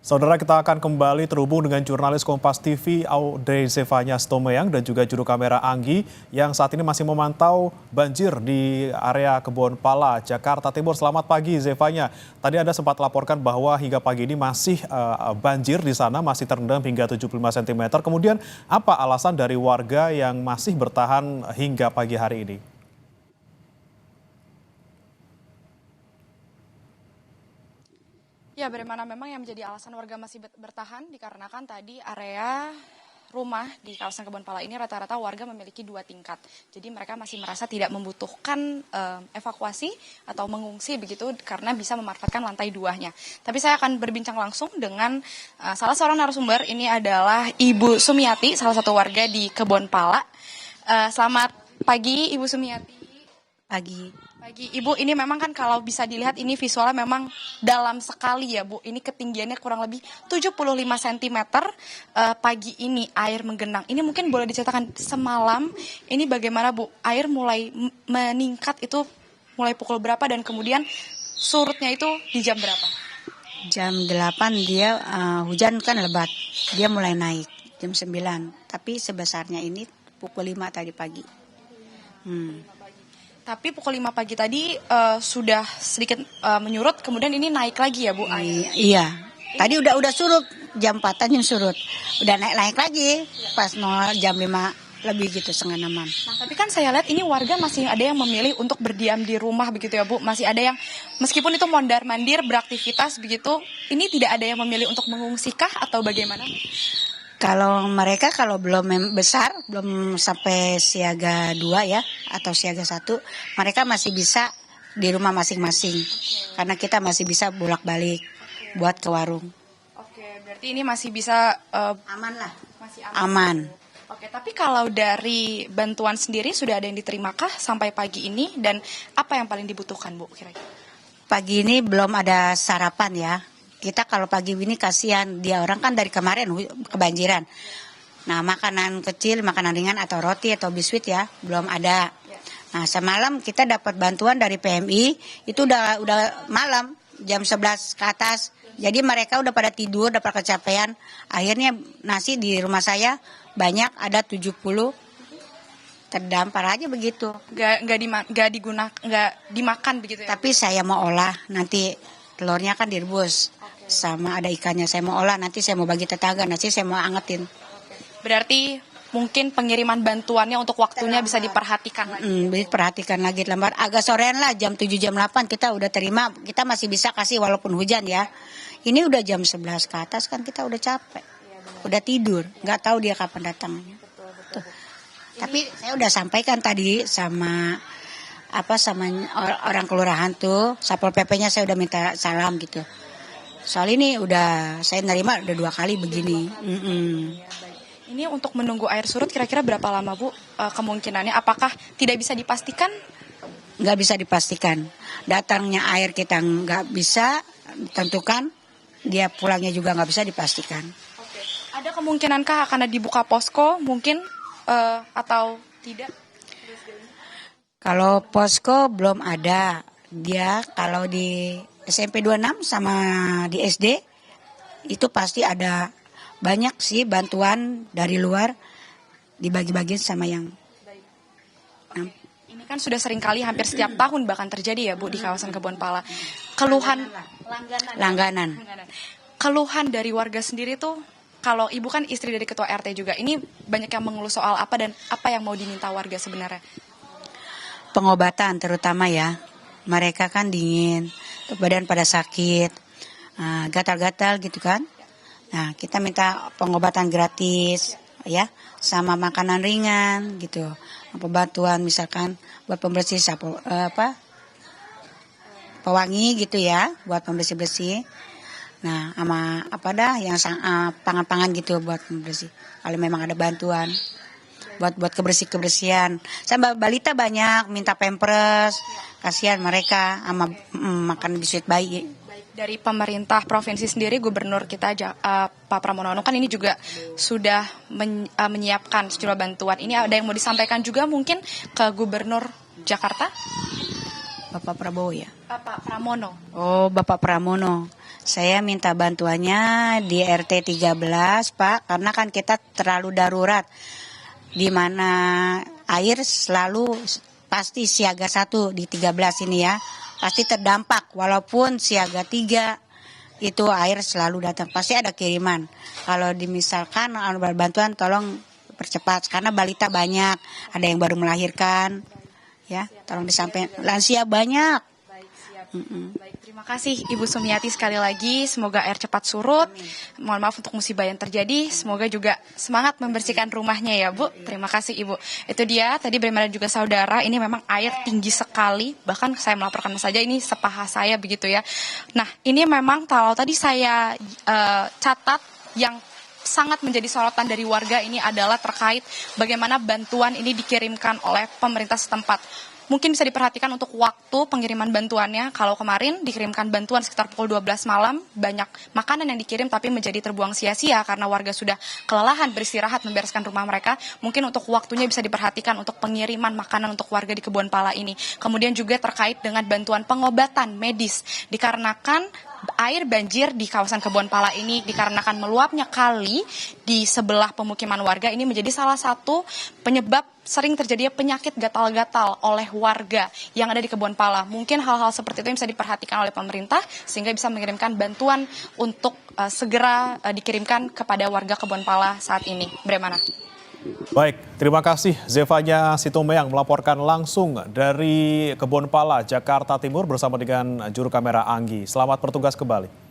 Saudara, kita akan kembali terhubung dengan jurnalis Kompas TV Audrey Zefanya Stomeyang dan juga juru kamera Anggi yang saat ini masih memantau banjir di area Kebon Pala, Jakarta Timur. Selamat pagi Zefanya. Tadi Anda sempat laporkan bahwa hingga pagi ini masih banjir di sana, masih terendam hingga 75 cm. Kemudian apa alasan dari warga yang masih bertahan hingga pagi hari ini? Ya, bagaimana memang yang menjadi alasan warga masih bertahan dikarenakan tadi area rumah di kawasan Kebon Pala ini rata-rata warga memiliki 2 tingkat. Jadi mereka masih merasa tidak membutuhkan evakuasi atau mengungsi begitu karena bisa memanfaatkan lantai 2-nya. Tapi saya akan berbincang langsung dengan salah seorang narasumber. Ini adalah Ibu Sumiati, salah satu warga di Kebon Pala. Selamat pagi Ibu Sumiati. Pagi. Ibu, ini memang kan kalau bisa dilihat ini visualnya memang dalam sekali ya Bu. Ini ketinggiannya kurang lebih 75 cm pagi ini air menggenang. Ini mungkin boleh diceritakan semalam ini bagaimana Bu? Air mulai meningkat itu mulai pukul berapa dan kemudian surutnya itu di jam berapa? Jam 8 dia hujan kan lebat. Dia mulai naik jam 9. Tapi sebesarnya ini pukul 5 tadi pagi. Tapi pukul 5 pagi tadi sudah sedikit menyurut, kemudian ini naik lagi ya Bu? Iya, tadi udah surut, jam 4-an yang surut. Udah naik lagi, pas jam 5 lebih gitu, setengah 6-an. Nah, tapi kan saya lihat ini warga masih ada yang memilih untuk berdiam di rumah begitu ya Bu? Masih ada yang, meskipun itu mondar-mandir, beraktivitas begitu, ini tidak ada yang memilih untuk mengungsikah atau bagaimana? Kalau mereka kalau belum besar, belum sampai siaga 2 ya, atau siaga 1, mereka masih bisa di rumah masing-masing. Karena kita masih bisa bolak-balik buat ke warung. Oke, berarti ini masih bisa aman lah. Masih aman. Oke, tapi kalau dari bantuan sendiri sudah ada yang diterimakah sampai pagi ini dan apa yang paling dibutuhkan Bu kira-kira? Pagi ini belum ada sarapan ya. Kita kalau pagi ini kasihan, dia orang kan dari kemarin kebanjiran. Nah, makanan kecil, makanan ringan atau roti atau biskuit ya, belum ada. Nah, semalam kita dapat bantuan dari PMI, itu udah malam, jam 11 ke atas. Jadi mereka udah pada tidur, udah pada kecapean. Akhirnya nasi di rumah saya banyak, ada 70. Terdampar aja begitu. Nggak dimakan begitu ya? Tapi saya mau olah, nanti telurnya kan direbus. Sama ada ikannya, saya mau olah, nanti saya mau bagi tetangga, nanti saya mau angetin. Berarti mungkin pengiriman bantuannya untuk waktunya bisa diperhatikan lagi. Diperhatikan lagi lambat, agak sorean lah, jam 7, jam 8 kita udah terima, kita masih bisa kasih walaupun hujan ya. Ini udah jam 11 ke atas kan kita udah capek, udah tidur, nggak tahu dia kapan datangnya. Tapi saya udah sampaikan tadi sama orang kelurahan tuh, Satpol PP-nya saya udah minta salam gitu. Soal ini udah saya nerima udah 2 kali begini. Ini untuk menunggu air surut kira-kira berapa lama Bu kemungkinannya? Apakah tidak bisa dipastikan? Nggak bisa dipastikan. Datangnya air kita nggak bisa tentukan, dia pulangnya juga nggak bisa dipastikan. Oke. Ada kemungkinankah akan dibuka posko mungkin atau tidak? Kalau posko belum ada. Dia kalau di SMP 26 sama di SD itu pasti ada banyak sih bantuan dari luar dibagi-bagi sama yang. Ini kan sudah sering kali hampir setiap tahun bahkan terjadi ya Bu di kawasan Kebon Pala. Keluhan langganan. Keluhan dari warga sendiri tuh, kalau Ibu kan istri dari ketua RT juga, ini banyak yang mengeluh soal apa dan apa yang mau diminta warga sebenarnya? Pengobatan terutama ya. Mereka kan dingin, badan pada sakit, gatal-gatal gitu kan. Nah, kita minta pengobatan gratis ya, sama makanan ringan gitu. Bantuan misalkan buat pembersih pewangi gitu ya, buat pembersih-bersih. Nah, sama yang pangan-pangan gitu buat pembersih. Kalau memang ada bantuan buat kebersihan. Sama balita banyak minta pampers, kasihan mereka sama makan biskuit bayi. Dari pemerintah provinsi sendiri, Gubernur kita Pak Pramono kan ini juga sudah menyiapkan sejumlah bantuan. Ini ada yang mau disampaikan juga mungkin ke Gubernur Jakarta? Bapak Prabowo ya. Pak Pramono. Oh, Bapak Pramono. Saya minta bantuannya di RT 13, Pak, karena kan kita terlalu darurat. Di mana air selalu pasti siaga 1 di 13 ini ya. Pasti terdampak walaupun siaga 3 itu air selalu datang. Pasti ada kiriman. Kalau dimisalkan bantuan tolong percepat karena balita banyak, ada yang baru melahirkan. Ya, tolong disampaikan. Lansia banyak. Baik, terima kasih Ibu Sumiati sekali lagi. Semoga air cepat surut. Mohon maaf untuk musibah yang terjadi. Semoga juga semangat membersihkan rumahnya ya Bu. Terima kasih Ibu. Itu dia tadi bagaimana juga saudara. Ini memang air tinggi sekali. Bahkan saya melaporkan saja ini sepaha saya begitu ya. Nah ini memang kalau tadi saya catat yang sangat menjadi sorotan dari warga ini adalah terkait bagaimana bantuan ini dikirimkan oleh pemerintah setempat. Mungkin bisa diperhatikan untuk waktu pengiriman bantuannya. Kalau kemarin dikirimkan bantuan sekitar pukul 12 malam, banyak makanan yang dikirim tapi menjadi terbuang sia-sia karena warga sudah kelelahan beristirahat membereskan rumah mereka. Mungkin untuk waktunya bisa diperhatikan untuk pengiriman makanan untuk warga di Kebon Pala ini. Kemudian juga terkait dengan bantuan pengobatan medis. Dikarenakan air banjir di kawasan Kebon Pala ini dikarenakan meluapnya kali di sebelah pemukiman warga ini menjadi salah satu penyebab sering terjadinya penyakit gatal-gatal oleh warga yang ada di Kebon Pala. Mungkin hal-hal seperti itu yang bisa diperhatikan oleh pemerintah sehingga bisa mengirimkan bantuan untuk segera dikirimkan kepada warga Kebon Pala saat ini. Bagaimana? Baik, terima kasih Zevanya Sitomeyang melaporkan langsung dari Kebon Pala, Jakarta Timur bersama dengan juru kamera Anggi. Selamat bertugas kembali.